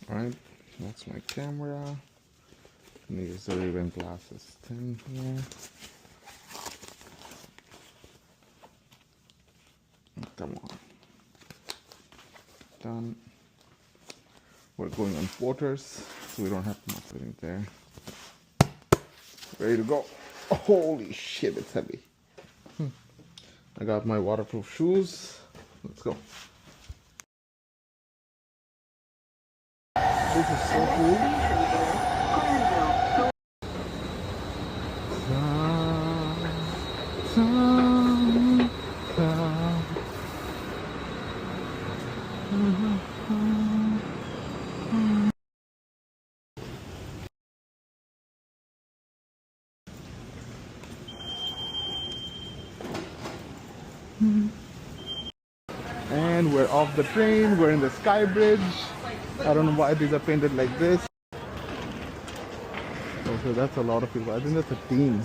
Alright, that's my camera. And there's the Ray-Ban glasses thing here. Come on. Done. We're going on Porters, so we don't have much sitting there. Ready to go. Holy shit, it's heavy. I got my waterproof shoes. Let's go. This is so cool. And we're off the train. We're in the Sky Bridge. I don't know why these are painted like this. Okay, that's a lot of people. I think that's a team.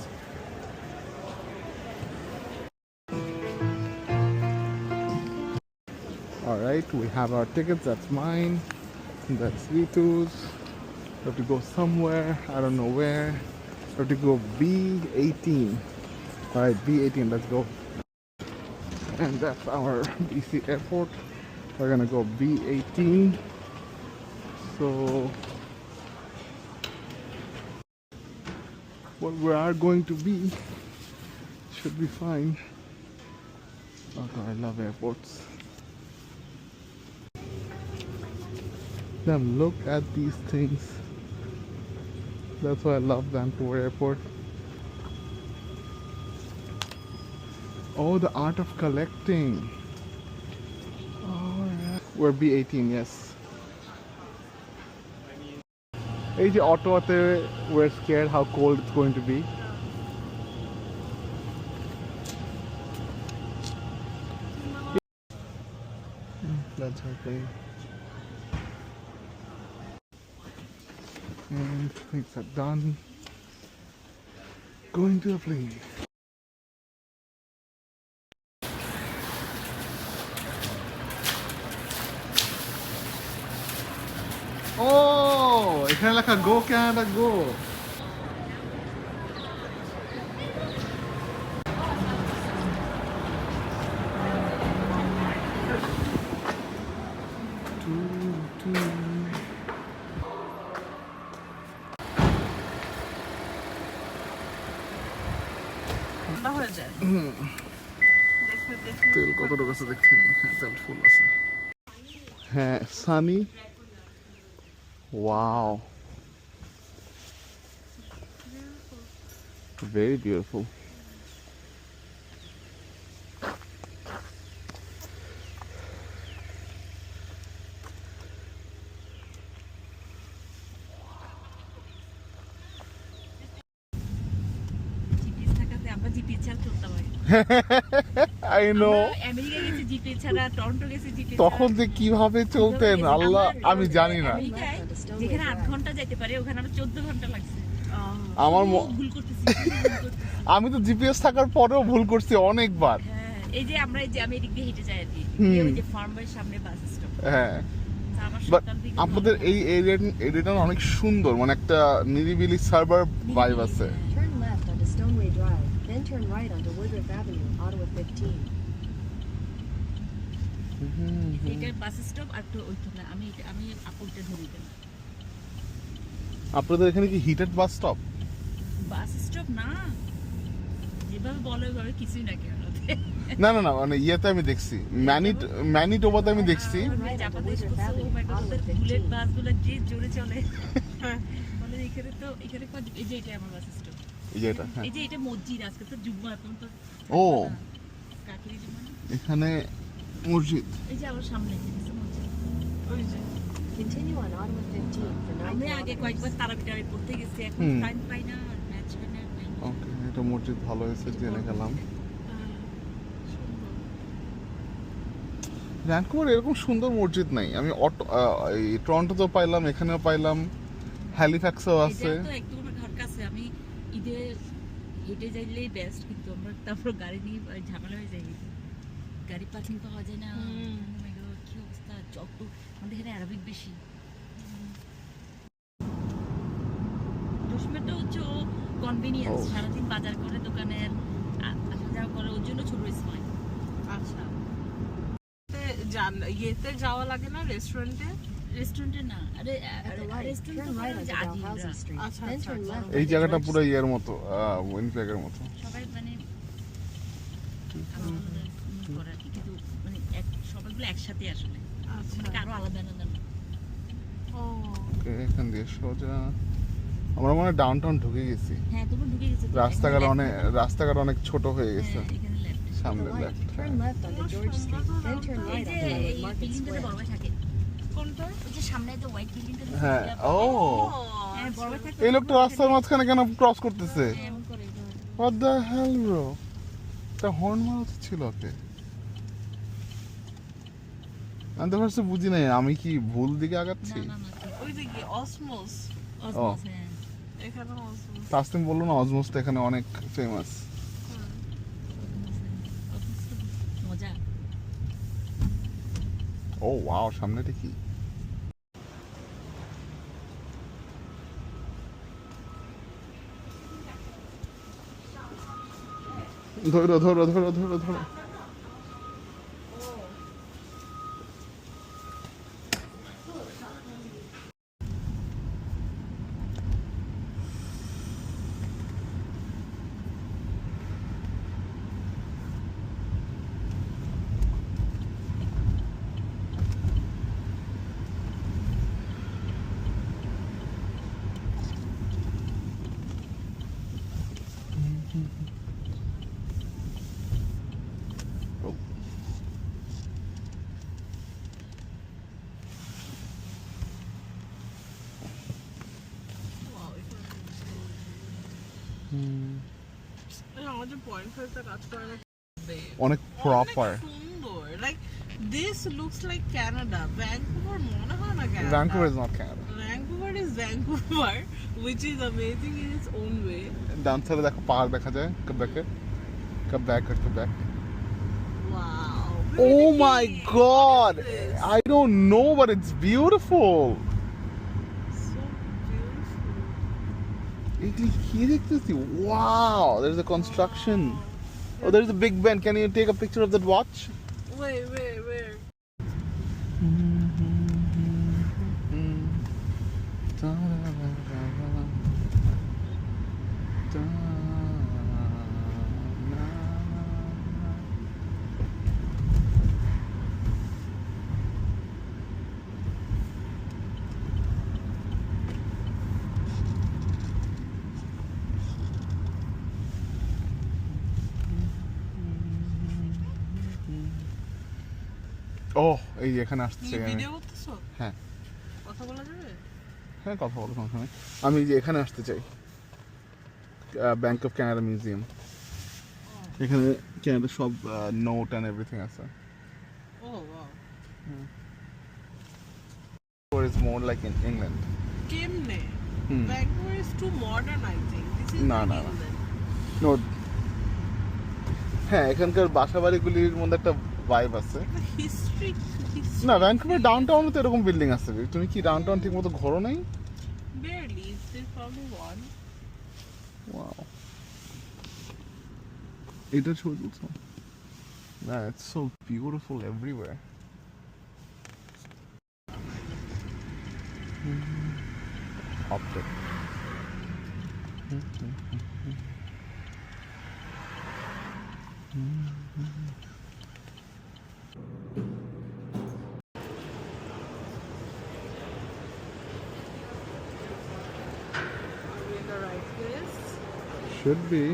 Alright, we have our tickets. That's mine. That's Ritu's. We have to go somewhere. I don't know where. We have to go B18. Alright, B18. Let's go. And that's our BC airport. We're gonna go B18. So what we are going to be should be fine. Oh God, I love airports. Then look at these things. That's why I love Vancouver Airport. Oh, the art of collecting. Alright. We're B18, yes. Hey, Ottawa, we're scared how cold it's going to be. That's our plane. And things are done. Going to the plane. Oh, it's kind of like a Go Canada Go. তেল কতটুকু আছে দেখছি তেল ফুল আছে হ্যাঁ Sunny wow very beautiful I know তখন যে কিভাবে চলতেন আল্লাহ আমি জানি না যেখানে 8 ঘন্টা যেতে পারে ওখানে আমরা 14 ঘন্টা লাগছে আমার ভুল করতেছি আমি তো জিপিএস থাকার পরেও ভুল করছি অনেকবার এই যে আমরা এই যে আমি এদিক দিয়ে হেঁটে যাই আর কি ওই যে ফার্মের সামনে বাস স্টপ হ্যাঁ আপনাদের এই এরিয়াটা অনেক সুন্দর মানে একটা নিরিবিলি সার্ভার ভাইব আছে Then turn right onto Woodruff Avenue, Ottawa 15. এটা বাস স্টপ আর তো ওইখানে আমি আপুলটা ধরে দেব আপনাদের এখানে কি হিটেড বাস স্টপ না যেভাবে বলে ওইভাবে কিছুই না কেন না না না মানে ইয়েতে আমি দেখছি ম্যানিটোবাতে আমি দেখছি বুলেট বাসগুলো যে জোরে চলে বলে এখানে এই যে এটা আমার বাস স্টপ এই যে এটা মসজিদ আজকে তো জুম্মা এখন তো ও এখানে মসজিদ এই যে আমার সামনে মসজিদ ওই যে Continue on Ottawa 15 for 9 আমি আগে কয়েকবার তারাবিটারে পড়তে গেছি এখন টাইম পাই না ম্যাচ হয় না ওকে এটা মসজিদ ভালো হয়েছে জেনে গেলাম ভ্যানকুভার এরকম সুন্দর মসজিদ নাই আমি টরন্টোতেও পাইলাম এখানেও পাইলাম হ্যালিফ্যাক্সেও আছে একদম আমার ঘর কাছে আমি ঈদে হেঁটে যাইলেই বেস্ট কিন্তু আমরা তারপর গাড়ি নিয়ে ঝামেলা হয়ে যায় গাড়ি পার্কিং পাওয়া যায় না কি অবস্থা চক আমাদের এখানে আরবিক বেশি ব্যাপারটা হচ্ছে ও কনভিনিয়েন্স, Oh. সারাদিন বাজার করে দোকানের আসা যাওয়া করে, ওর জন্য ছোট স্মাইল। আচ্ছা ইয়েতে যাওয়া লাগে না রেস্টুরেন্টে? রেস্টুরেন্টে না, আরে At the light, restaurant turn right onto আজিমরা Dalhousie Street. আচ্ছা, Then আচ্ছা, turn আচ্ছা। left এই onto জায়গাটা George পুরো Street. ইয়ের মতো, উইনপেগের মতো। সবাই মানে আলাদা আলাদা করে আর কি, কিন্তু মানে সবাইগুলো একসাথে আসলে, আচ্ছা। কারো আলাদা আলাদা না। ও ওকে, এখান দিয়ে সোজা আমরা মনে হয় ডাউনটাউন ঢুকে গেছি। হ্যাঁ, তোমরা ঢুকে গেছো তো, রাস্তাঘাট এখানে অনেক left রাস্তাঘাট অনেক ছোট হয়ে গেছে হ্যাঁ, এখানে left। At the সামনে light, left, turn left onto George Street. Then turn এই right যে onto এই Market বিল্ডিংটাতে বড় Square. ভাই থাকে, কোনটা? ওই যে সামনে যে হোয়াইট বিল্ডিংটা, হ্যাঁ। ও হ্যাঁ বড় ভাই থাকে। এই লোকটা রাস্তার মাঝখানে কেন ক্রস করতেছে? হ্যাঁ, এমন করে এভাবে। What the hell bro? তা হর্ন মারতে ছিল ওকে। আমি তো ভাবছি বুঝি নাই আমি কি ভুল দিকে আগাচ্ছি। না না না, ঠিক। ওই যে কি অসমোস, অসমোস, হ্যাঁ। এখানে অসমোস। তাসলিম বললো না অজমোসটা এখানে অনেক ফেমাস। অসমোস তো মজা। ও ওয়াও, সামনেটা কি? ধরো ধরো ধরো ধরো ধরো। Oh. আমাদের পয়েন্ট ফাইভটা কাজ করে না। অনেক প্রপার। সুন্দর, like this looks like Canada. Vancouver মনে হয় না Canada. Vancouver is not Canada. Vancouver is Vancouver, which is amazing in its own way. ডান সাইডে দেখো পাহাড় দেখা যায়, Quebec-এ। Quebec or Quebec. Wow. Oh my god! What is this? I don't know, but it's beautiful. So beautiful. এগুলি কি দেখতেছি? Wow, there's a construction. Oh, there's a Big Ben. Can you take a picture of that watch? Wait. Oh, এই যে এখানে আসছে। তুমি video করতেছো? হ্যাঁ কথা বলা যাবে? হ্যাঁ, কথা বলো, সমস্যা নেই। আমি যে এখানে আসতে চাই, ব্যাংক অফ ক্যানাডা মিউজিয়াম। এখানে ক্যানাডা সব নোট অ্যান্ড এভরিথিং আছে। Oh wow. Or it's more like in England. কেমনে? Hmm. Vancouver is too modern, I think. This is না, like না, না। England. No. হ্যাঁ, এখানকার বাসাবাড়িগুলির মধ্যে একটা ভাইব আছে। The history. না, ভ্যানকুভার ডাউনটাউনে তো এরকম বিল্ডিং আছে। তুমি কি ডাউনটাউন ঠিক মতো ঘোরো নাই? Barely. There's probably one. Wow. এটা ছবি তুলছো? Man, it's so beautiful everywhere. Optic. Are we in the right place? Should be.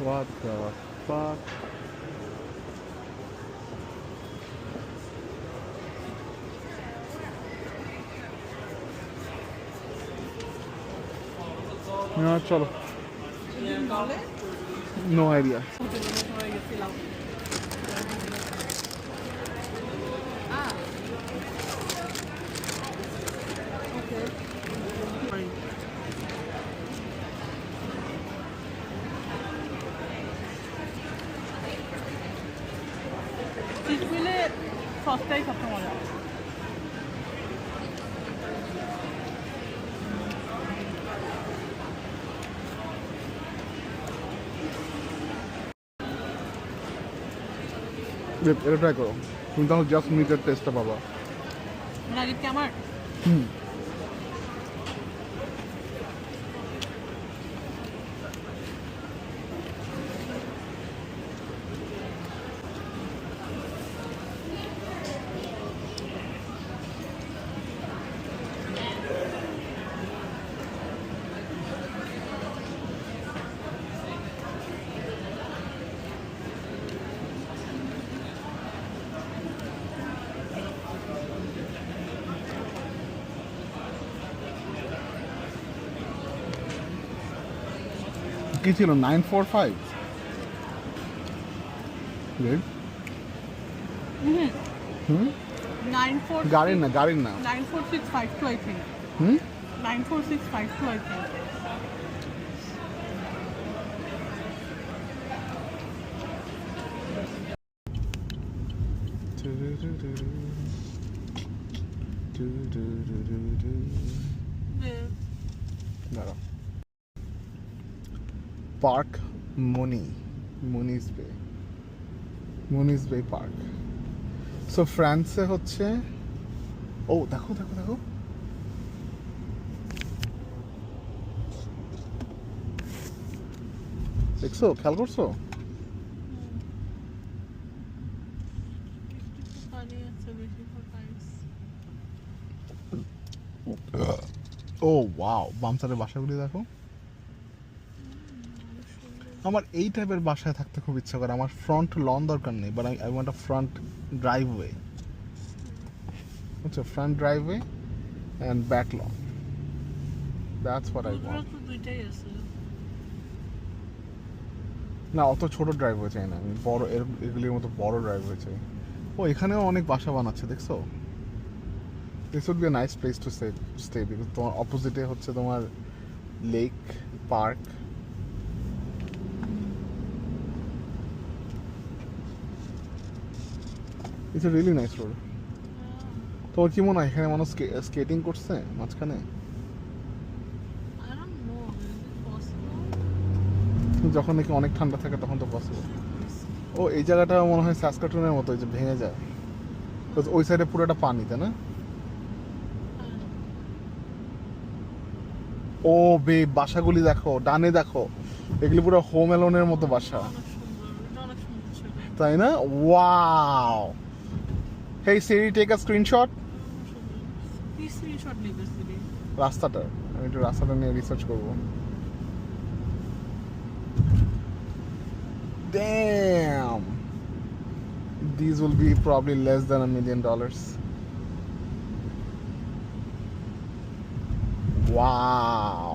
What the fuck? Yeah, chalo. No idea. সিটগুলো সসটাই সবচেয়ে মজা। এটা ট্রাই করো, তুমি তাহলে জাস্ট মিটের টেস্টটা পাবা। নাগেট কি আমার? হুম। কি ছিল 945? হুম 94 গাড়ির না, গাড়ির না। 94652 I think. Hmm 94652 I think. দাঁড়াও। পার্ক মনিস বে পার্ক। সো ফ্রান্সে হচ্ছে, ও দেখো দেখো দেখো, দেখছো, খেয়াল করছো? পানি আছে বেশি price. ও ওয়াও, বামসারের বাসাগুলি দেখো। আমার এই টাইপের বাসায় থাকতে খুব ইচ্ছা করে। আমার ফ্রন্ট লন দরকার নেই, but I want a front driveway. আচ্ছা, front driveway and back lawn, that's what I দুটো ওয়ান্ট। তো দুইটাই আছে। না, অত ছোট ড্রাইভওয়ে চাই না আমি, বড় এগুলির মতো বড় ড্রাইভওয়ে চাই। ও এখানেও অনেক বাসা বানাচ্ছে, দেখছো? This would be a nice place to stay because তোমার অপোজিটে হচ্ছে তোমার lake park. It's a really nice road. তোমার কি মনে হয় এখানে মানুষ স্কেটিং করছে মাঝখানে? I don't know. Is it possible? যখন নাকি অনেক ঠান্ডা থাকে তখন তো পসিবল। ও এই জায়গাটা মনে হয় সাসকাটুনের মতো, যে ভেঙে যায়, Because ওই সাইডে পুরোটা পানি, তাই না? ও বে, বাসাগুলি দেখো, ডানে দেখো, এগুলি পুরো হোম অ্যালোনের মতো বাসা, অনেক সুন্দর, এটা অনেক সুন্দর ছিল। তাই না? Wow. Hey Siri, take a screenshot. কি স্ক্রিনশট নিবে সিরি? রাস্তাটা, আমি একটু রাস্তাটা নিয়ে রিসার্চ করবো। Damn. These will be probably less than $1 million. Wow.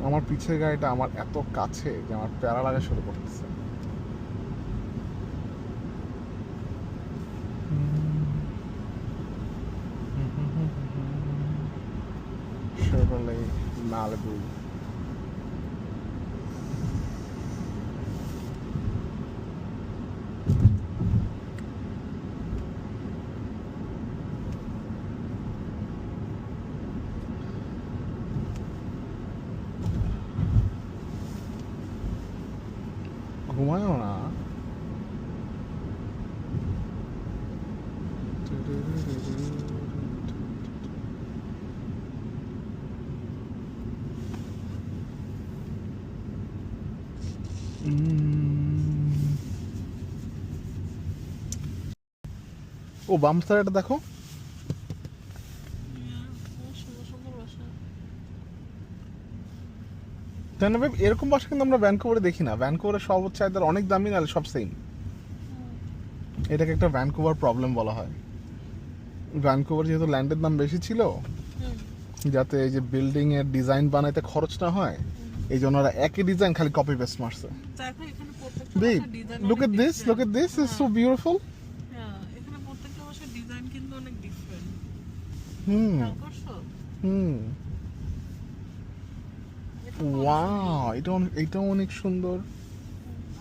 আমার পিছের গাড়িটা আমার এত কাছে যে আমার প্যারা লাগা শুরু করতেছে। Chevrolet Malibu. ঘুমায়ও না। ও বাম সাইডটা দেখো, সুন্দর সুন্দর বাসা। তাই না babe? এরকম বাসা কিন্তু আমরা ভ্যানকুভারে দেখি না। ভ্যানকুভারে সব হচ্ছে এদের অনেক দামি, নাহলে সব সেম। এটাকে একটা ভ্যানকুভার প্রবলেম বলা হয়। ভ্যানকুভার যেহেতু ল্যান্ডের দাম বেশি ছিল, যাতে এই যে বিল্ডিং এর ডিজাইন বানাইতে খরচ না হয়, এই জন্য ওরা একই ডিজাইন খালি কপি পেস্ট মারছে। দেখো এখানে প্রত্যেকটা Babe, বাসার design look at this, look at this, it's so beautiful. হ্যাঁ, এখানে প্রত্যেকটা বাসার ডিজাইন কিন্তু অনেক ডিফারেন্ট। হুম খেয়াল করছো? হুম। ওয়াও, এটাও অনেক সুন্দর।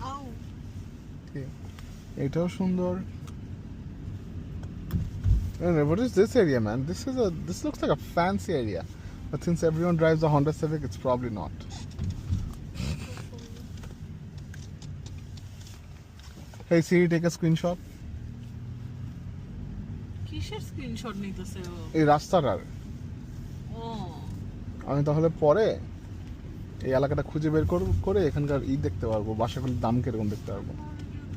আউ এটাও সুন্দর। What is this area, man? This looks like a fancy area, but since everyone drives a Honda Civic, it's probably not. Hey Siri, take a screenshot. কিসের স্ক্রিনশট নিতেছে ও? এই রাস্তাটার ও আমি তাহলে পরে এই এলাকাটা খুঁজে বের করে এখানকার দেখতে পারবো, বাসাগুলোর দাম কিরকম দেখতে পারবো।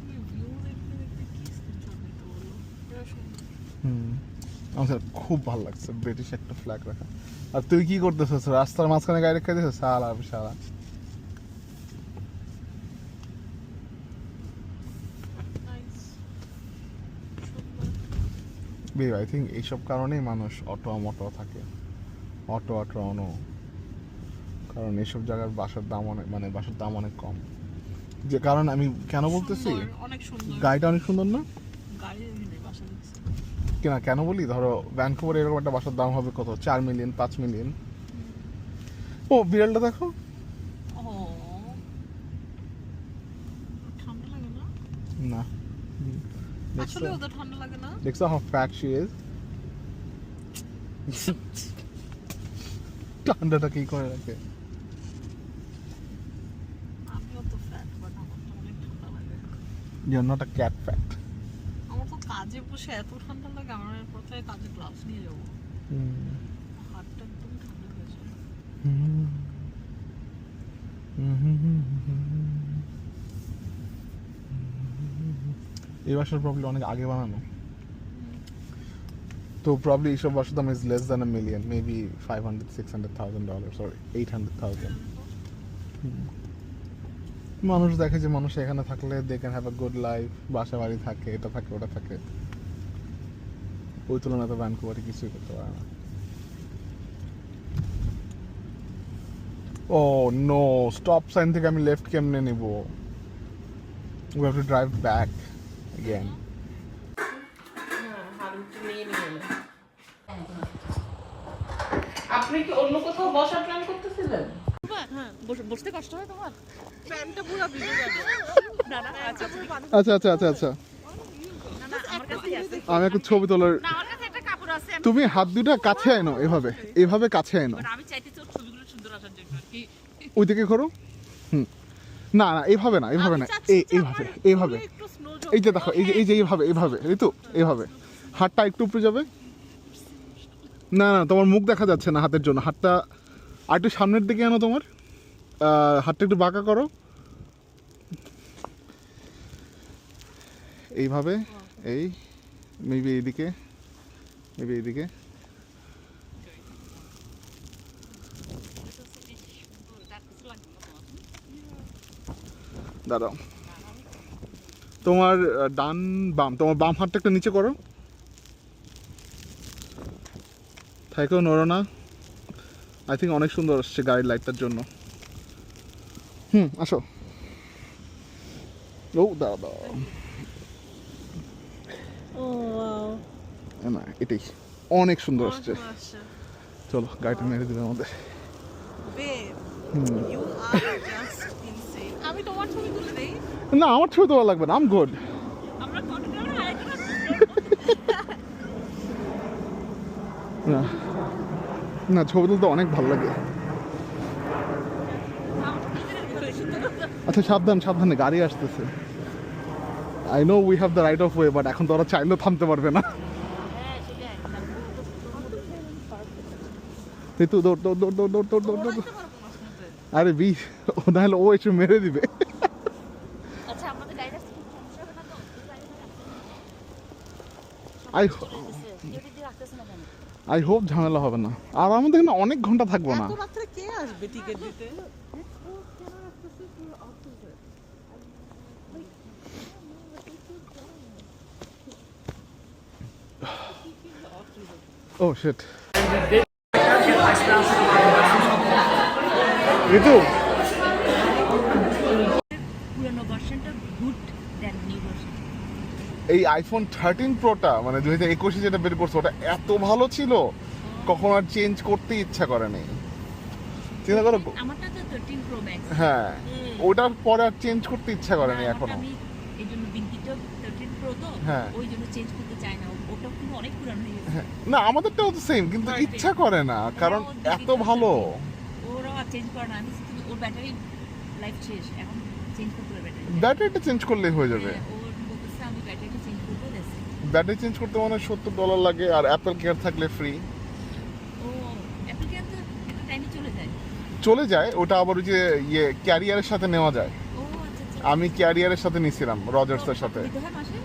তুমি ভিউ দেখতে দেখতে কি স্ক্রিনশট নিতে বলো? এটা সুন্দর। আমার খুব ভালো লাগছে ব্রিটিশ একটা ফ্ল্যাগ রাখা। আর তুই কি করতেছিস? রাস্তার মাঝখানে গাড়ি রেখে দিয়েছিস? সালা বিশালা। নাইস। বেব, আই থিঙ্ক এইসব কারণেই মানুষ অটো থাকে, অনো, কারণ এইসব জায়গার বাসার দাম অনেক কম। যে কারণ আমি কেন বলতেছি, অনেক সুন্দর গাড়িটা অনেক সুন্দর না? গাড়ির ভিতরে বাসা দেখছি। কেন বলি, ধরো ভ্যানকুভারে এরকম একটা বাসার দাম হবে কত, 4 মিলিয়ন 5 মিলিয়ন। ও বিড়ালটা দেখো। ও ঠান্ডা লাগে না? না, আসলে ওদের ঠান্ডা লাগে না? দেখছো how fat she is? ঠান্ডাটা কি করে রাখে। আমিও তো ফ্যাট, বাট আমার তো অনেক ঠান্ডা লাগে। You're not a cat fat. আমার তো কাজে বসে এত ঠান্ডা লাগে, আমার প্রথমে কাজে গ্লাভস নিয়ে যাবো, হাতটা একদম ঠান্ডা হয়ে যায়। এই বাসার প্রবলেম অনেক আগে বানানো, তো প্রবলি এইসব বাসার দাম is less than $1 million, maybe $500,000-600,000 or $800,000। মানুষ দেখে যে মানুষ এখানে থাকলে they can have a good life, বাসা বাড়ি থাকে, এটা থাকে ওটা থাকে, ওই তুলনায় তো ভ্যানকুভারে কিছুই করতে পারে না। ও নো, স্টপ সাইন থেকে আমি লেফট কেমনে নিব? We have to drive back again. আপনি কি অন্য কোথাও বসার প্ল্যান করতেছিলেন? হ্যাঁ, বসতে কষ্ট হয় তোমার? প্যান্টটা পুরো ভিজে যাবে। না না, আচ্ছা আচ্ছা, না না, আমার কাছেই আছে। আমি একটা ছবি তোলার, না, আমার কাছে একটা কাপড় আছে। তুমি হাত দুটা কাছে আনো, এভাবে কাছে আনো, আমি চাইতেছি ওর ছবিগুলো সুন্দর আসার জন্য আর কি। ওইদিকে করো। না এইভাবে না, এইভাবে একটু স্নো এই যে দেখো, এই যে এইভাবে ঋতু, এইভাবে হাতটা একটু উপরে যাবে। না তোমার মুখ দেখা যাচ্ছে না হাতের জন্য, হাতটা আর একটু সামনের দিকে আনো, তোমার হাতটা একটু বাঁকা করো, এইভাবে, এই মেবি এইদিকে, দাঁড়াও, তোমার তোমার বাম হাতটা একটু নিচে করো, থাকো, নড়ো না। আই থিঙ্ক অনেক সুন্দর আসছে গাড়ির লাইটটার জন্য। আসো। ও দাঁড়াও, না এটাই অনেক সুন্দর আসছে। চলো গাড়িটা মেরে দিবে আমাদের। You are just insane. আমি তোমার ছবি তুলে দেই? না, আমার ছবি তোলা লাগবে না, আম গুড। আমরা ফটো ক্যামেরা আরেকজন না ছবি তুলতে অনেক ভালো লাগে। আচ্ছা সাবধানে, গাড়ি আসতেছে। I know we have the right of way, but এখন তো ওরা চাইলেও থামতে পারবে না। হ্যাঁ সেটাই। ঋতু দৌড়। আরে ও নাহলে ও একটু মেরে দিবে। আচ্ছা, আমাদের গাড়ি রাস্তা কি সমস্যা হবে না তো? আই হোপ ঝামেলা হবে না। আর আমাদের না অনেক ঘন্টা থাকবো না। এত রাত্রে কে আসবে টিকিট দিতে? Oh shit. ঋতু, পুরনো ভার্সনটা গুড দ্যান নিউ ভার্সন। এই আইফোন 13 প্রোটা মানে 2021 যেটা বের করছে ওটা এত ভালো ছিল, কখন আর চেঞ্জ করতে ইচ্ছা করে নেই। চিন্তা করো। আমারটা তো 13 প্রো ম্যাক্স। হ্যাঁ, ওটার পরে আর চেঞ্জ করতে ইচ্ছা করে না এখনো। আমি এই জন্য বিনকিটা 13 প্রো তো হ্যাঁ। ওই জন্য চেঞ্জ করতে চাই না, ওটা কিন্তু অনেক পুরানো হয়ে গেছে। হ্যাঁ, না আমাদেরটাও তো সেম, কিন্তু ইচ্ছা করে না কারণ এত ভালো। ওরাও আর চেঞ্জ করে না, আমি শুধু ওর ব্যাটারি লাইফ শেষ, এখন চেঞ্জ করতে হবে ব্যাটারি। ব্যাটারিটা চেঞ্জ করলেই হয়ে যাবে। ওর বলতেছে আমি ব্যাটারিটা চেঞ্জ করবো দেখছি। ব্যাটারি চেঞ্জ করতে মানে $70 লাগে, আর অ্যাপল কেয়ার থাকলে ফ্রি। ও অ্যাপল কেয়ার তো একটা টাইমে চলে যায়। চলে যায়, ওটা আবার ওই যে ক্যারিয়ারের সাথে নেওয়া যায়। ও আচ্ছা আচ্ছা। আমি ক্যারিয়ারের সাথে নিয়েছিলাম, রজার্সের সাথে। দিতে হয় মাসে?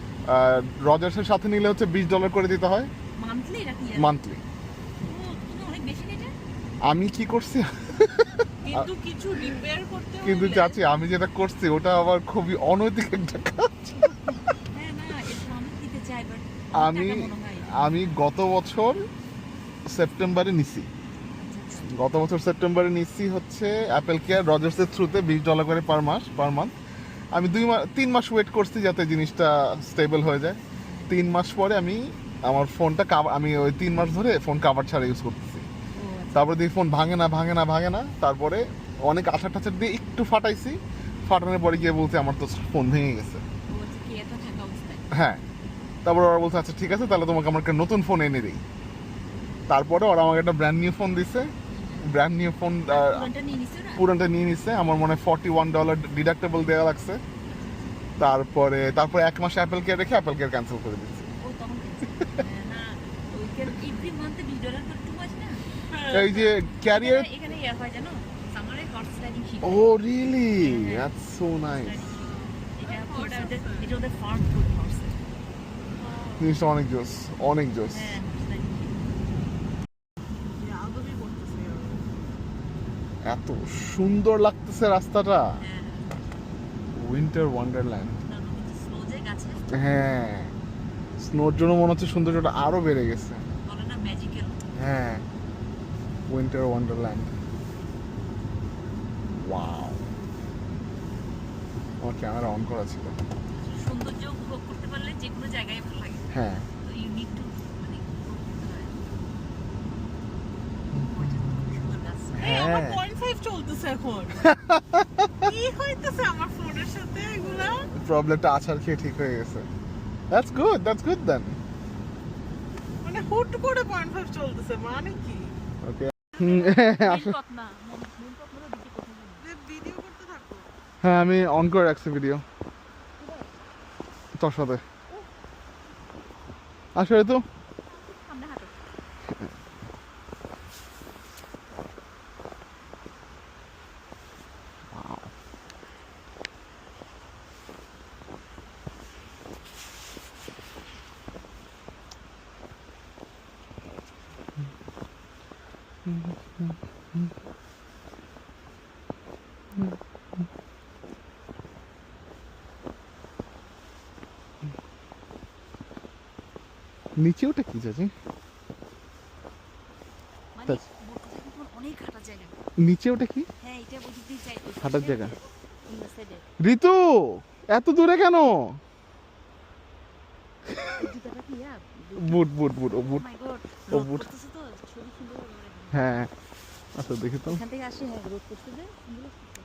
রজার্সের সাথে নিলে হচ্ছে $20 করে দিতে হয় মান্থলি নাকি? মান্থলি। ও তুমি অনেক বেশি নিয়ে যায়। আমি কি করছি কিন্তু কিছু রিপেয়ার করতে কিন্তু হলে- চাচি আমি যেটা করছি ওটা আবার খুবই অনৈতিক একটা কাজ। হ্যাঁ না এটা আমি দিতে চাই, বাট আমি আমি গত বছর সেপ্টেম্বরে নিছি, হচ্ছে অ্যাপল কেয়ার রজার্সের থ্রুতে $20 করে পার মান্থ। আমি 3 মাস ওয়েট করছি যাতে জিনিসটা স্টেবল হয়ে যায়। 3 মাস পরে আমি আমার ফোনটা আমি ওই 3 মাস ধরে ফোন কাভার ছাড়া ইউজ করতেছি। তারপরে দেখি ফোন ভাঙে না। তারপরে অনেক আঠা টাচার দিয়ে একটু ফাটাইছি, ফাটানোর পরে গিয়ে বলছে আমার তো ফোন ভেঙে গেছে। হ্যাঁ, তারপর ওরা বলছে আচ্ছা ঠিক আছে তাহলে তোমাকে আমার একটা নতুন ফোন এনে দিই। তারপরে ওরা আমাকে একটা ব্র্যান্ড নিউ ফোন দিছে। ব্র্যান্ড নিউ ফোন পুরানটা নিয়ে নিচ্ছে। আমার মনে হয় $41 ডিডাক্টেবল দেওয়া লাগছে। তারপরে 1 মাস অ্যাপল কেয়ার রেখে অ্যাপল কেয়ার ক্যান্সেল করে দিচ্ছি। এই যে carrier. Oh really, that's so nice. জিনিসটা অনেক জোস। আদবই করতেছে ওরা। এত সুন্দর লাগতেছে রাস্তাটা, উইন্টার ওয়ান্ডারল্যান্ড। হ্যাঁ, স্নোর জন্য মনে হচ্ছে সৌন্দর্যটা আরো বেড়ে গেছে। হ্যাঁ, উইন্টার ওয়ান্ডারল্যান্ড। ওয়াও, আমার ক্যামেরা অন করা ছিল। সৌন্দর্য উপভোগ করতে পারলে যে কোনো জায়গায় ভালো লাগে। হ্যাঁ, তো you need to মানে উপভোগ করতে হয়। সুন্দর গাছ। এই আমার হ্যাঁ 0.5 চলতেছে এখন। কি হইতেছে আমার ফোনের সাথে এগুলা? প্রবলেমটা আছাড় খেয়ে ঠিক হয়ে গেছে। That's good then. মানে হুট করে 0.5 চলতেছে মানে কি? ওকে, নীলপথ না, নীলপথ হলো দিকে কোথায় জানি। যে ভিডিও করতে থাকো। হ্যাঁ আমি অন করে রাখছি ভিডিও তোর সাথে। আসলে তো সামনে হাঁটো। নিচে ওটা কি চাচি? মানে তা- বোটটা কিন্তু অনেক হাঁটার জায়গা। নিচে ওটা কি হ্যাঁ এটা বুঝতে দিই চাই। হাঁটার জায়গা? অন্য সাইডে। ঋতু এত দূরে কেন? জুতাটা কি বুট ও ও বুট। মাই গড। ও রোদ বুট। করতেছে তো ছবি সুন্দর করে। হ্যাঁ আচ্ছা দেখি তো। এখান থেকে আসি, হ্যাঁ রোদ করতে যে সুন্দর লাগতেছে।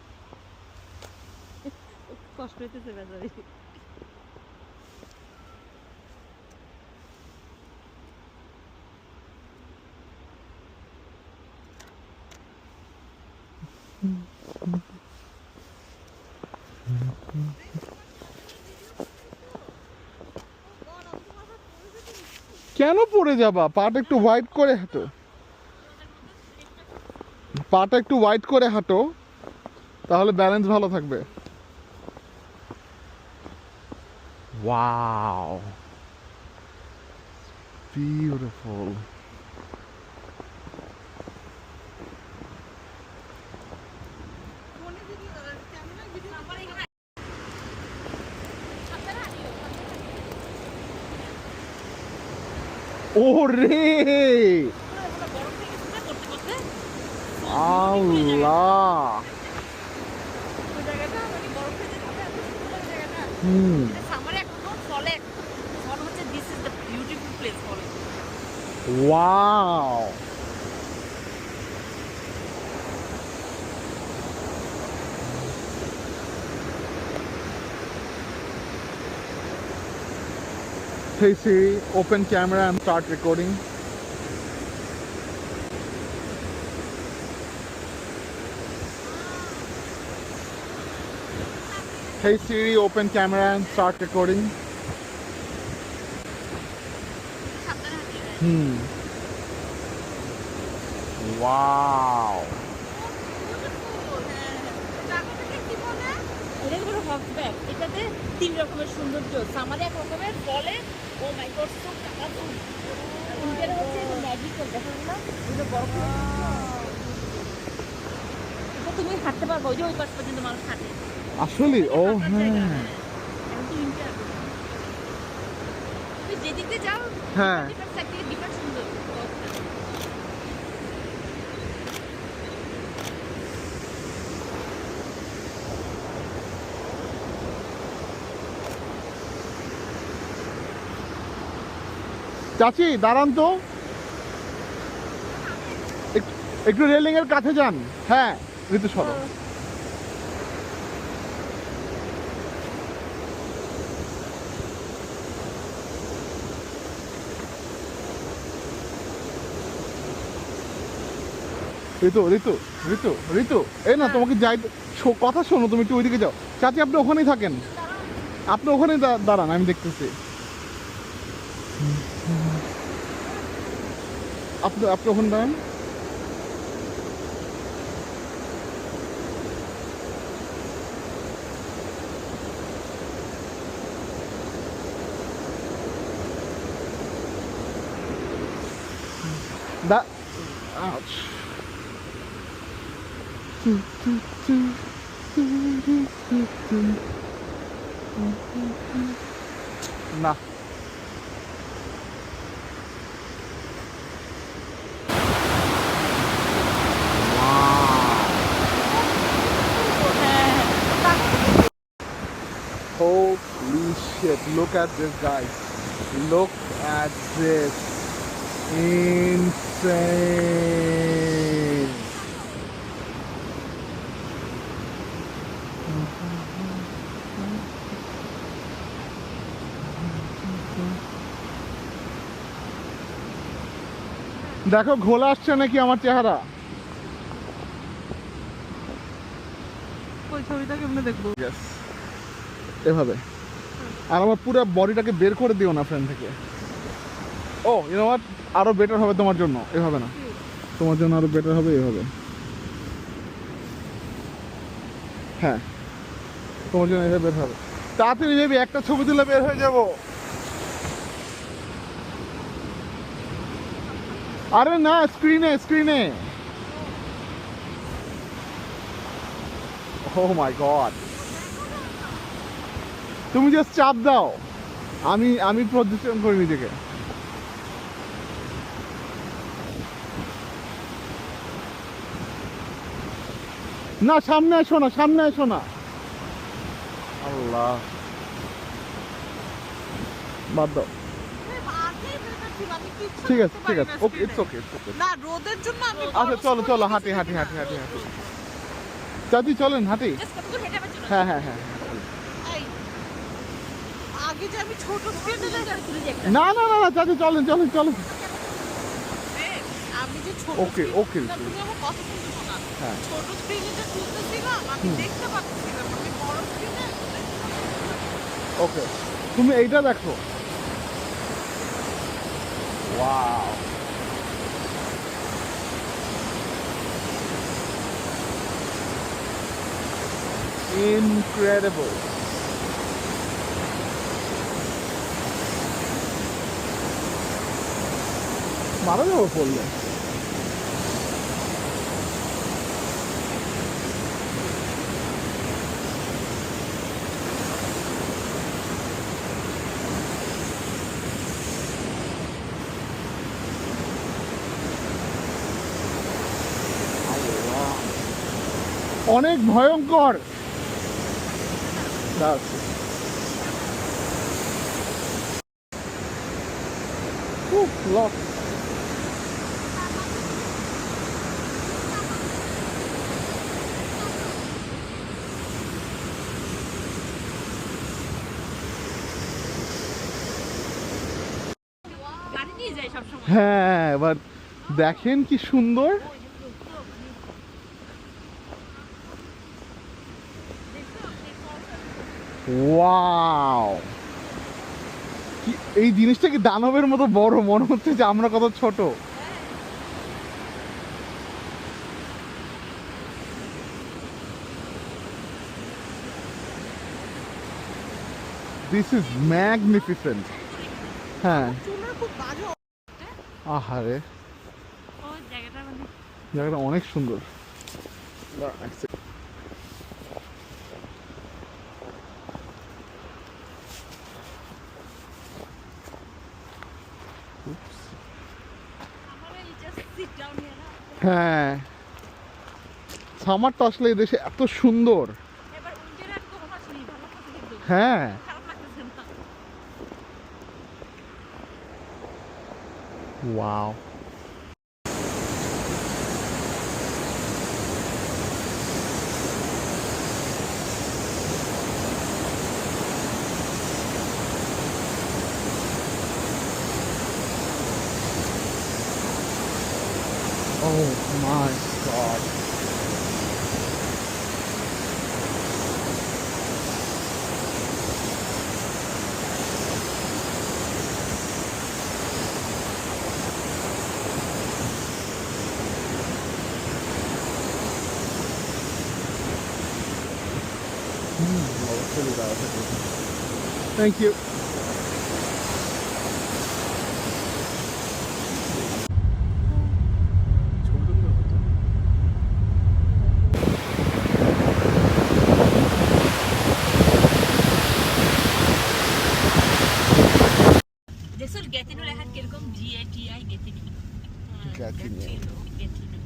কষ্ট হইতেছে বেচারি। কেন পড়ে যাবা? পাটা একটু ওয়াইড করে হাঁটো, তাহলে ব্যালেন্স ভালো থাকবে। Wow, beautiful. ফোনে ভিডিও ক্যামেরায় ভিডিও ওরে আল্লাহ, হুম wow, Hey Siri, open camera and start recording. Hey Siri, open camera and start recording. Wow. এটা হলো হকব্যাক। এটাতে 3 রকমের সৌন্দর্য, সামারে এক রকমের, ফলে ও মাই গড সো কালারফুল। ইন্ডিয়ার হচ্ছে ম্যাজিক্যাল, দেখো না এটা বড় করে। এটা তুমি হাঁটতে পারবে, ওই যে ওই পাশ পর্যন্ত মানুষ হাঁটে আসলে ও হ্যাঁ এখন তো ইন্ডিয়া। তুমি যেদিকে যাও হ্যাঁ ডিফারেন্ট সাইড থেকে ডিফারেন্ট সুন্দর। চাচি দাঁড়ান তো, একটু রেলিং এর কাছে যান। হ্যাঁ ঋতু সরো। ঋতু ঋতু ঋতু ঋতু এই না, তোমাকে যাই কথা শোনো, তুমি একটু ওইদিকে যাও। চাচি আপনি ওখানেই থাকেন, আপনি ওখানেই দাঁড়ান, আমি দেখতেছি। আপনি ওখানে দাঁড়ান। Ouch. না holy shit, look at this guys, look at this, insane. দেখো ঘোলা আসছে নাকি আমার চেহারা। ওই ছবিটা কেমনে দেখবো? Yes. এভাবে আর আমার পুরো বডিটাকে বের করে দিও না ফ্রেন্ড থেকে। ও ইউ নো হোয়াট, আরো বেটার হবে তোমার জন্য এভাবে না, তোমার জন্য আরো বেটার হবে এভাবে। হ্যাঁ তোমার জন্য এভাবে বের হবে, তাড়াতাড়ি ভেবে একটা ছবি তুলে বের হয়ে যাব। আরে না, স্ক্রিনে স্ক্রিনে। ও মাই গড, তুমি জাস্ট চাপ দাও, আমি পজিশন করি নিজেকে। না সামনে এসো না, সামনে এসো না। আল্লাহ বাদ দাও। ঠিক আছে ঠিক আছে, okay it's okay it's okay. না রোদের জন্য আমি আচ্ছা চলো চলো, হাঁটি হাঁটি হাঁটি হাঁটি হাঁটি। চাচি চলেন হাঁটি। জাস্ট কতদূর হেঁটে আবার চলে হ্যাঁ হ্যাঁ হ্যাঁ। এই, আগে যে আমি ছোট স্ক্রিনে তুলে যে একটা না না না না চাচি চলেন চলেন চলেন। আমি যে ছোট ওকে, screen ওকে, টা, ওকে। তুমি আমার কথা শুনছো না। হ্যাঁ। ছোট স্ক্রিনে যে তুলতেছিলাম আমি দেখতে পাচ্ছিলাম, আমি বড় স্ক্রিনে ওকে তুমি এইটা দেখো। Wow, incredible. মারা যাবো পড়লে। অনেক ভয়ঙ্কর। That's it. Lock. হ্যাঁ, এবার দেখেন কি সুন্দর। ওয়াও, কি এই জিনিসটা কি দানবের মতো বড়, মনে হচ্ছে যে আমরা কত ছোট। This is magnificent. হ্যাঁ, চুলের খুব বাজে আহারে, ও জায়গাটা মানে জায়গাটা অনেক সুন্দর। আমার এই জাস্ট সিট ডাউন হিয়ার না। হ্যাঁ, সামারটা আসলে এই দেশে এত সুন্দর। এবার উইন্টারে আমি কখনো আসিনি, ভালো লাগছে কিন্তু। হ্যাঁ, খারাপ লাগতেছে না। Wow. Oh my God. Thank you. দেখছো গ্যাতিনো লেখা কিরকম, GATI গ্যাতিনো। গ্যাটিনো। গ্যাতিনো।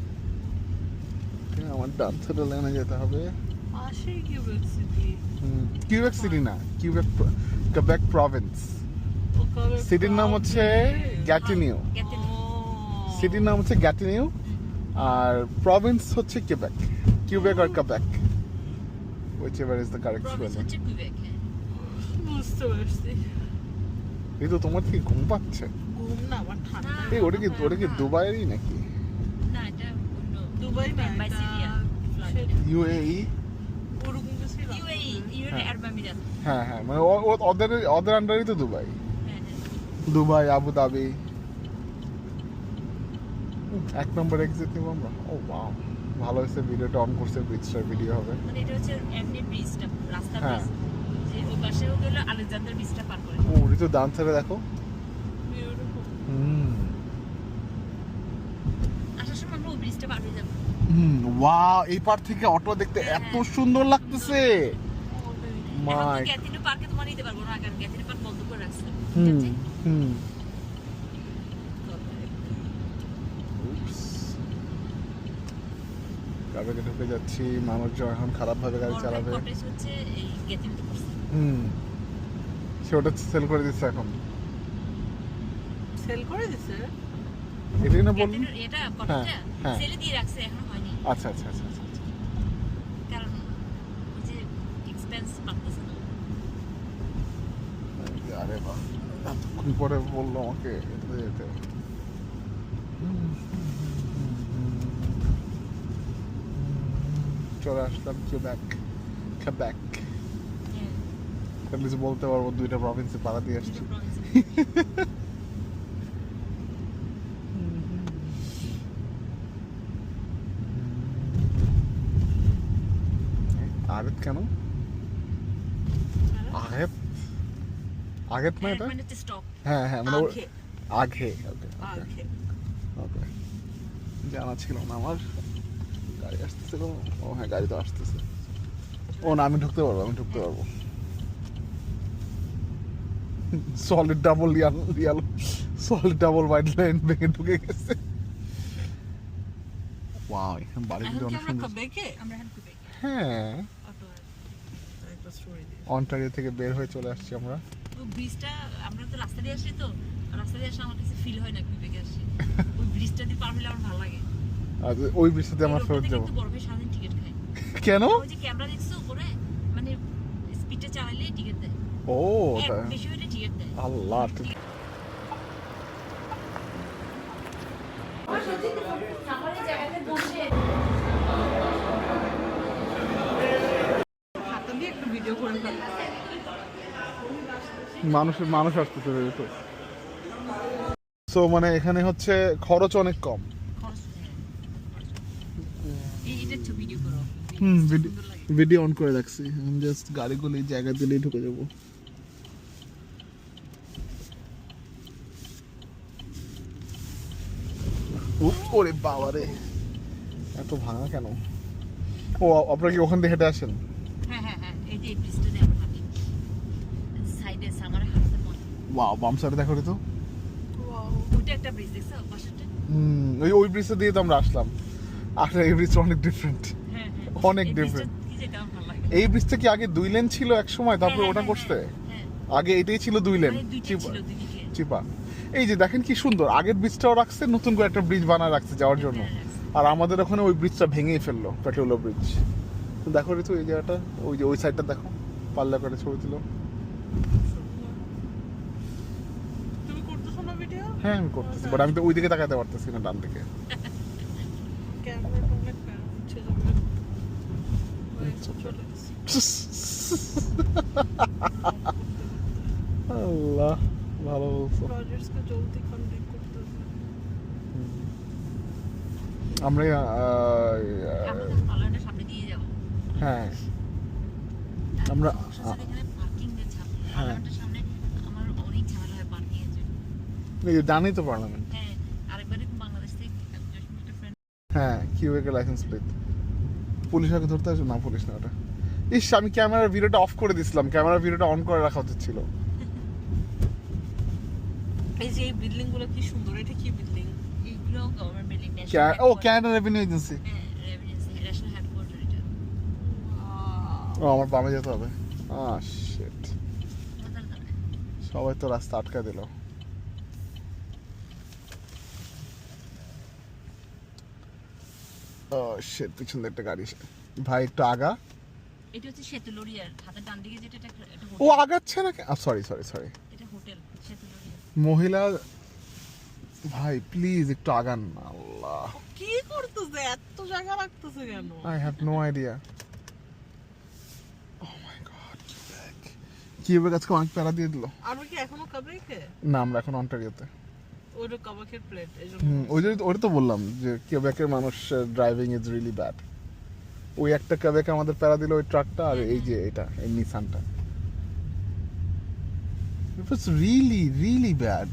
আমার ডান সাইডে লাইনে যেতে হবে। পাশেই কিউবেক সিটি কিউবেক সিটি না, কেবেক প্রভিন্স। সিটির নাম হচ্ছে গ্যাটিনিউ। গ্যাতিনো। সিটির নাম হচ্ছে গ্যাটিনিউ, আর প্রভিন্স হচ্ছে কেবেক। কিউবেক আর Quebec, whichever is the correct province spelling. হচ্ছে কুইবেক। হ্যাঁ। বুঝতে পারছি এই তো তোমার থেকে ঘুম পাচ্ছে। ঘুম না আমার ঠান্ডা না। এই ওটা কি দুবাইয়েরই নাকি? না, এটা অন্য। দুবাই না বাই এটা সিরিয়া। UAE? উরুগুয়ে ছিল UAE, ইউনাইটেড আরব আমিরাত। হ্যাঁ হ্যাঁ, মানে ওদের আন্ডারই তো দুবাই। হ্যাঁ, হ্যাঁ। Dubai, Abu Dhabi. এক নম্বর এক্সিট নিব আমরা। ও ওয়াও, ভালো হয়েছে ভিডিওটা অন করছে, ব্রিজটার ভিডিও হবে। মানে এটা হচ্ছে এমনি ব্রিজটা, রাস্তা হ্যাঁ। ব্রিজ। যে ওই পাশে হলো আলেকজান্ডার ব্রিজটা পার করে। ও ওটা তো ডান সাইডে দেখো। বিউটিফুল আসার সময় আমরা ওই ব্রিজটা পার হয়ে যাবো। ওয়াও, এই পার থেকে অটো দেখতে এত সুন্দর লাগতেছে। এখন মাই তো গ্যাতিনো পার্কে তোমার নিতে পারবো না, কারণ গ্যাতিনো পার্ক বন্ধ করে রাখছে। ঠিক হুম আছে? হুম। কাবেকে ঢুকে যাচ্ছি, মানুষজন এখন খারাপভাবে গাড়ি চালাবে। কটেজ হচ্ছে এই গ্যাতিনোতে পড়ছে। সে ওটা সেল করে দিচ্ছে এখন। সেল করে দিছে এটাই না বলুন। গ্যাতিনোর এটা কটেজটা হ্যাঁ। সেলে দিয়ে রাখছে, এখনো হয়নি। আচ্ছা আচ্ছা আচ্ছা আচ্ছা আচ্ছা। কারণ ওই যে এক্সপেন্স পাচ্ছেছে না। আরে বাহ, এতক্ষণ পরে বললো আমাকে এটাতে যেতে। চলে আসলাম কেবেক। হ্যাঁ, অ্যাটলিস্ট বলতে পারবো দুইটা প্রভিন্সে পাড়া দিয়ে আসছি। দুটো province এ। আগেত কেন? আগেত আগেত না এটা? মানে হচ্ছে স্টপ। হ্যাঁ হ্যাঁ, মানে আগে আগে। ওকে আগে ওকে, জানা ছিল না আমার। গাড়ি আসতেছিল। ও হ্যাঁ, গাড়ি তো আসতেছে। ও না, আমি ঢুকতে পারবো। Solid double yellow, solid double white line ভেঙে ঢুকে গেছে। ওয়াও, এখানে বাড়িগুলো এখন কি অনেক আমরা সুন্দর। কবেকে আমরা এখন কুইবেক। হ্যাঁ, অটো একটা স্টোরি দিই অন্টারিও থেকে বের হয়ে চলে আসছি আমরা। ওই ব্রিজটা, আমরা তো রাস্তা দিয়ে আসি, তো রাস্তা দিয়ে আসলে আমার কাছে ফিল হয় না কুইবেকে আসি। ওই ব্রিজটা দিয়ে পার হলে আমার ভালো লাগে। আর ওই বৃষ্টিতে আমরা ফেরত যাবো। একটু বড় ভাই সারাদিন টিকিট খায়। কেন? ওই যে ক্যামেরা দেখছো উপরে, মানে স্পিডে চালালে টিকিট দেয়। ও এক বেশি হলে টিকিট দেয়। আল্লাহ। মানুষ আসতেছে তো। সো মানে এখানে হচ্ছে খরচ অনেক কম। এটা একটু ভিডিও করো। ভিডিও অন করে রাখছি, আমি জাস্ট গাড়িগুলো এই জায়গা দিলেই ঢুকে যাবো। ওরে বাবা রে, এত ভাঙা কেন? ও আপনারা কি ওখান থেকে হেঁটে আসেন? হ্যাঁ হ্যাঁ হ্যাঁ, এই যে এই ব্রিজটা দিয়ে আমরা হাঁটি। সাইডে সামারে হাঁটতে মনে। ওয়াও, বাম সাইডে দেখো তো। ওইটা একটা ব্রিজ দেখছো পাশেরটা? ওই ব্রিজটা দিয়ে তো আমরা আসলাম। আসলে এই ব্রিজটা অনেক ডিফারেন্ট, হ্যাঁ হ্যাঁ, অনেক এই ডিফারেন্ট। ব্রিজটা কি যেটা আমার ভালো লাগে। এই ব্রিজটা কি আগে 2 লেন ছিল এক সময়, তারপরে ওটা করছে? হ্যাঁ, আগে এটাই ছিল 2 লেন, মানে দুইটা ছিল দুইদিকে। চিপা। এই যে দেখেন কি সুন্দর, আগের ব্রিজটাও রাখছে, নতুন করে একটা ব্রিজ বানায় রাখছে যাওয়ার জন্য। আর আমাদের ওখানে ওই ব্রিজটা ভেঙেই ফেললো, পেট্রোলো ব্রিজ। তো দেখো ঋতু এই জায়গাটা, ওই যে ওই সাইডটা দেখো, পাল্লা করে ছবি তুলো। তুমি করতেছো না ভিডিও? হ্যাঁ আমি করতেছি, বাট আমি তো ওই দিকে তাকাতে পারতেছি না, ডান দিকে। ক্যামেরাটা অনেক উঠে যাবে। চলে গেছে। আল্লাহ, ভালো বলছো। প্রজেক্টসকে জলদি কমপ্লিট করতে হবে। আমরা আমাদের পার্লারটা সামনে দিয়ে যাবো। হ্যাঁ আমরা এখানে পার্কিং এর ঝামেলা, পার্লারটার সামনে আমার অনেক ঝামেলা হয় পার্কিং এর জন্য। এই যে ডানেই তো পার্লামেন্ট। হ্যাঁ, আরেকবারই বাংলাদেশ থেকে একটা ফ্রেন্ড। হ্যাঁ, কিউবেকের লাইসেন্স প্লেট। পুলিশ আগে ধরতে আসবে না, পুলিশ না ওটা। ইস, আমি ক্যামেরার ভিডিওটা অফ করে দিছিলাম, ক্যামেরার ভিডিওটা অন করে রাখা উচিত ছিল। এই যে এই বিল্ডিং গুলো কি সুন্দর, এটা কি বিল্ডিং? এইগুলো গভর্নমেন্ট বিল্ডিং ও ক্যানাডা রেভিনিউ এজেন্সি। হ্যাঁ, ন্যাশনাল হেডকোয়ার্টার এটা। ও আমার বামে যেতে হবে। শিট, কোথায় যাবে? সবাই তো রাস্তা আটকা দিল। ও শিট, পিছন দিয়ে একটা গাড়ি। ভাই একটু আগা। এটা হচ্ছে সেতুলরিয়ার হাতের ডান দিকে যেটা, এটা একটা ও হোটেল। আগাচ্ছে না, সরি সরি সরি। এটা হোটেল সেতুলরিয়া। মহিলা ভাই প্লিজ একটু আগান না, আল্লাহ। কি করতেছে, এত জায়গা রাখতেছে কেন? I have no idea. Oh my god, Quebec আজকে অনেক প্যারা দিয়ে দিল। আমরা কি এখনো কাবেকে? না, আমরা এখন অন্টারিওতে। ওটা কাবাকের প্লেট, এজন্য। ওটা তো বললাম যে কিউবেকের মানুষ ড্রাইভিং ইজ রিয়েলি ব্যাড। ওই একটা কিউবেক আমাদের প্যারা দিল, ওই ট্রাকটা, আর এই যে এটা এই নিসানটা। ইট ওয়াজ রিয়েলি রিয়েলি ব্যাড।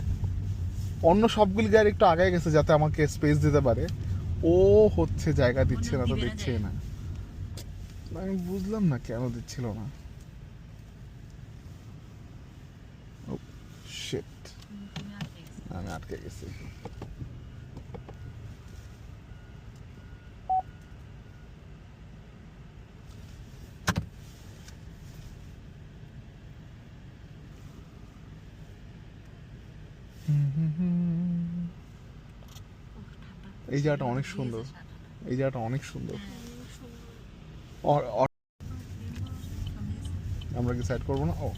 অন্য সবগুলি গাড়ি একটু আগায় গেছে যাতে আমাকে স্পেস দিতে পারে, ও হচ্ছে জায়গা দিচ্ছে না, তো দিচ্ছে না। আমি বুঝলাম না কেন দিচ্ছিল না। ও শিট, তুমি আটকে গেছো। আমি আটকে গেছি। এই জায়গাটা অনেক সুন্দর, এই জায়গাটা অনেক সুন্দর। আমরা কি সাইড করবো না? ও,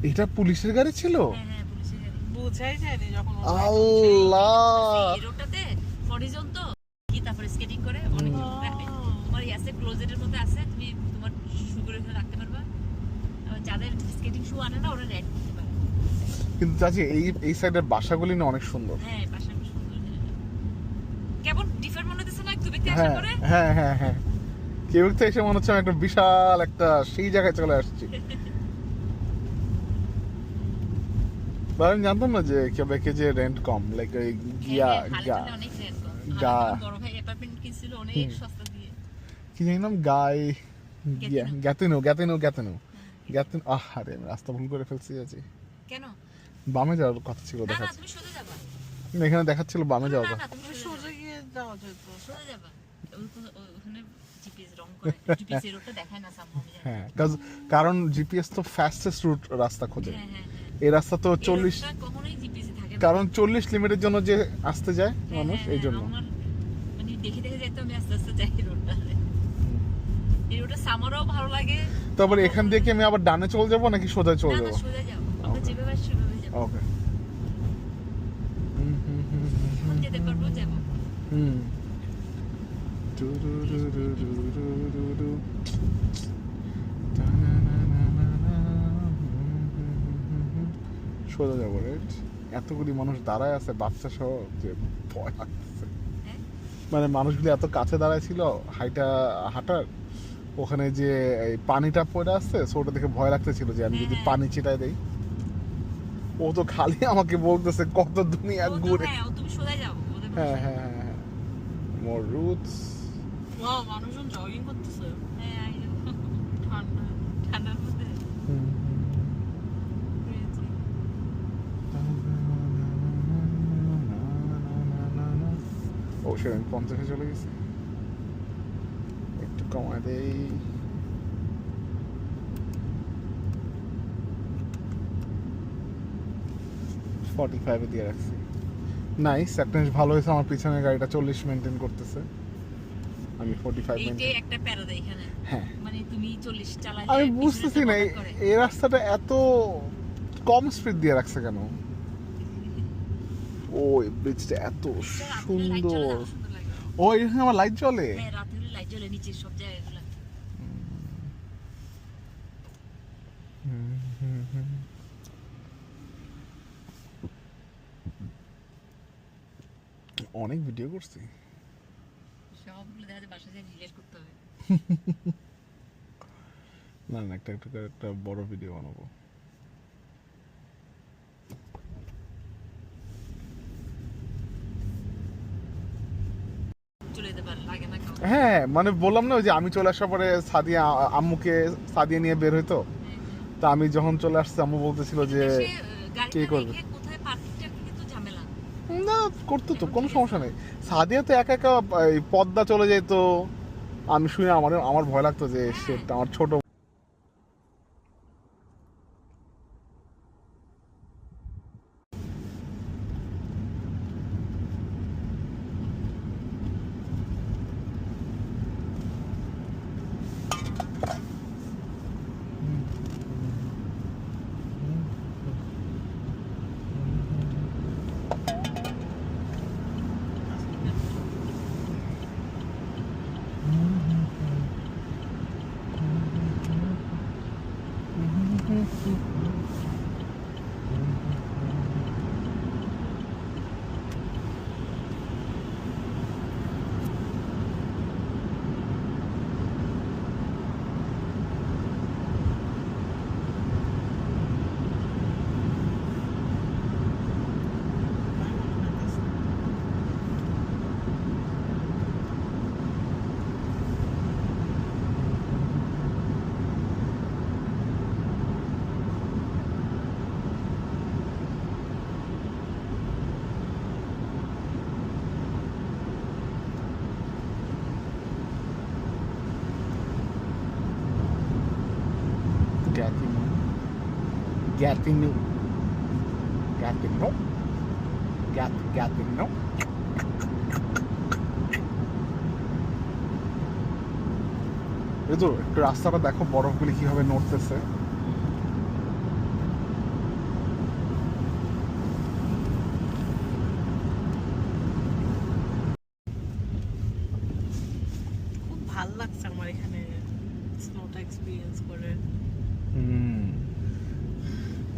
এটা পুলিশের গাড়ি ছিল। হ্যাঁ হ্যাঁ, পুলিশের গাড়ি। বোঝাই যায়নি যখন আল্লাহ, এই রোডটাতে হরিজন তো কি, তারপরে স্কেটিং করে অনেক তোমার ইয়াসে ক্লোজেটের মধ্যে আছে, তুমি তোমার শু করে এখানে রাখতে পারবা। আর যাদের স্কেটিং শু আনে না, ওরা রেড করতে পারে। কিন্তু চাচি এই সাইডের বাসাগুলি না অনেক সুন্দর। হ্যাঁ, পাশাপাশি সুন্দর জায়গাটা। কেমন ডিফারেন্ট মনে হচ্ছে না একটু ব্যক্তি আসার হ্যাঁ পরে? হ্যাঁ হ্যাঁ হ্যাঁ, কেউ তো এসে মনে হচ্ছে আমি একটা বিশাল একটা সেই জায়গায় চলে আসছি। আমি জানতাম না যে কেবেকে যে রেন্ট কম, লাইক ওই গিয়া হ্যাঁ, গা হালেতে অনেক রেন্ট কম। গা আমার বড় ভাই অ্যাপার্টমেন্ট কিনছিল অনেক সস্তা দিয়ে। কি জানি নাম, গাই গ্যাতিনো গ্যাতিনো গ্যাতিনো গ্যাতিনো। আরে আমি রাস্তা ভুল করে ফেলছি আছি। কেন? বামে যাওয়ার কথা ছিল, না না, দেখাচ্ছে তুমি সোজা যাবা। এখানে দেখাচ্ছিল বামে যাওয়ার না কথা। না, তুমি সোজা সোজা গিয়ে যাওয়া যেত। সোজা যাবা। ওখানে জিপিএস রং করে, জিপিএস এর রুটটা দেখায় না সামনে। হ্যাঁ, কারণ জিপিএস তো ফাস্টেস্ট রুট রাস্তা খোঁজে। হ্যাঁ হ্যাঁ হ্যাঁ, এই রাস্তা তো 40, কখনোই জিপিএস থাকে না। কারণ 40 লিমিটের জন্য যে আসতে যায় মানুষ, এই জন্য। আমার মানে দেখে দেখে যাইতে আমি আস্তে আস্তে যাই রোডটা। এই রোডটা সামারও ভালো লাগে। তারপরে এখান থেকে আমি আবার ডানে চলে যাবো নাকি সোজা চলে না না, যাবো? সোজা যাও, আমরা যেভাবে আসছি সেভাবে যাবো। ওকে। এখন যেতে পারবো, যাবো। হুম। ডু ডু ডু ডু ডু ডু ডু ডু। টা না না সোজা যাবো রাইট। এতগুলি মানুষ দাঁড়ায় আছে বাচ্চা সহ যে ভয় লাগতেছে। হ্যাঁ? মানে মানুষগুলি এত কাছে দাঁড়ায় ছিল হাঁটার ওখানে যে এই পানিটা পড়ে আসছে সো ওটা দেখে ভয় লাগতেছিল যে আমি যদি হ্যাঁ। পানি ছিটাই দেই। ও তো খালি আমাকে বলতেছে কত দুনিয়া ও তো ঘুরে। হ্যাঁ, ও তুমি সোজা যাও ওদের হ্যাঁ বাসায়। হ্যাঁ হ্যাঁ মোর রুটস। ওয়াও, মানুষজন জগিং করতেছে হ্যাঁ, I know. ঠান্ডা। ঠান্ডার মধ্যে crazy. ও সে আমি 50-এ চলে গেছি, একটু কমায় দেই। $45 দিয়ে রাখছি। নাইস, একটা জিনিস ভালো হয়েছে আমার পিছনের গাড়িটা 40 মেনটেন করতেছে, আমি 45 এইটাই মেনটেন। একটা প্যারা দেয় এখানে। হ্যাঁ মানে তুমি 40 চালালে আমি পিছনে বুঝতেছি একটা না বদল করে। এই রাস্তাটা এত কম স্পিড দিয়ে রাখছে কেন। ও এই ব্রিজটা এত এটা রাতে হলে light জ্বলে সুন্দর। আরো সুন্দর লাগে। ও এখানে আমার লাইট জ্বলে। হ্যাঁ, রাতে হলে লাইট জ্বলে নিচের সব জায়গাগুলো। অনেক ভিডিও করছি। সবগুলো দেখা যায় বাসায় যেয়ে ডিলিট করতে হবে। না না একটা একটা করে একটা বড় ভিডিও বানাবো। চলে যেতে পারে, লাগে না কাউ। হ্যাঁ মানে বললাম না ওই যে আমি চলে আসার পরে সাদিয়া আম্মুকে সাদিয়া নিয়ে বের হইতো, তা আমি যখন চলে আসছি আম্মু বলতেছিল যে সে, কে গাড়িটা করবে? রেখে কোথায় পার্কিং টার্কিং তো ঝামেলা। না করতো তো কোনো সমস্যা নেই। সাদিয়া তো একা একা এই পদ্মা চলে যেত, আমি শুনে আমার ভয় লাগতো যে সে আমার ছোট। Gatineau. এই তো একটু রাস্তাটা দেখো বরফগুলি কিভাবে নড়তেছে। খুব ভাল লাগছে আমার এখানে স্নোটা এক্সপিরিয়েন্স করে।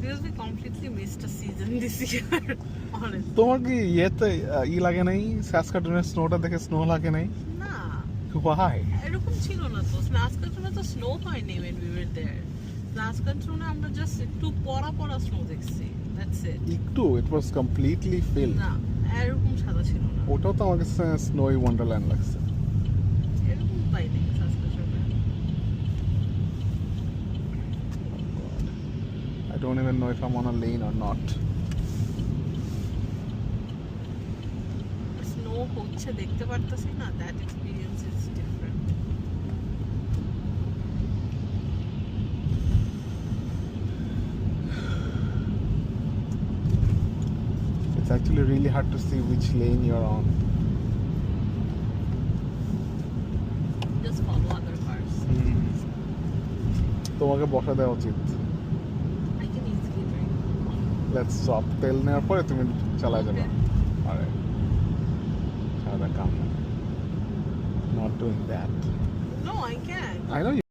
Because we completely missed a season this year, honestly. তোমার কি ইয়েতে লাগে নাই স্যাসকাটুনের স্নোটা দেখে স্নো লাগে নাই? না, Why? এরকম ছিল না তো। স্নাসকাটুনে তো স্নো হয়নি when we were there. স্নাসকাটুনে আমরা জাস্ট একটু পরা স্নো দেখছি, that's it. একটু it was completely filled. না, এরকম সাদা ছিল না। ওটাও তো আমার কাছে স্নোই ওয়ান্ডারল্যান্ড লাগছে। এরকম পাইনি স্নাসকাটুনে। I don't even know if I'm on a lane or not. Snow হচ্ছে দেখতে পারতাছি না, that experience is different. It's actually really hard to see which lane you're on. Just follow other cars. তোমাকে বসা দেওয়া উচিত। I can easily drink. Let's stop. তেল নেওয়ার পরে তুমি চালায় যাবে। Okay. Alright. সাদা কাম না। Not doing that. No, I can't. I know you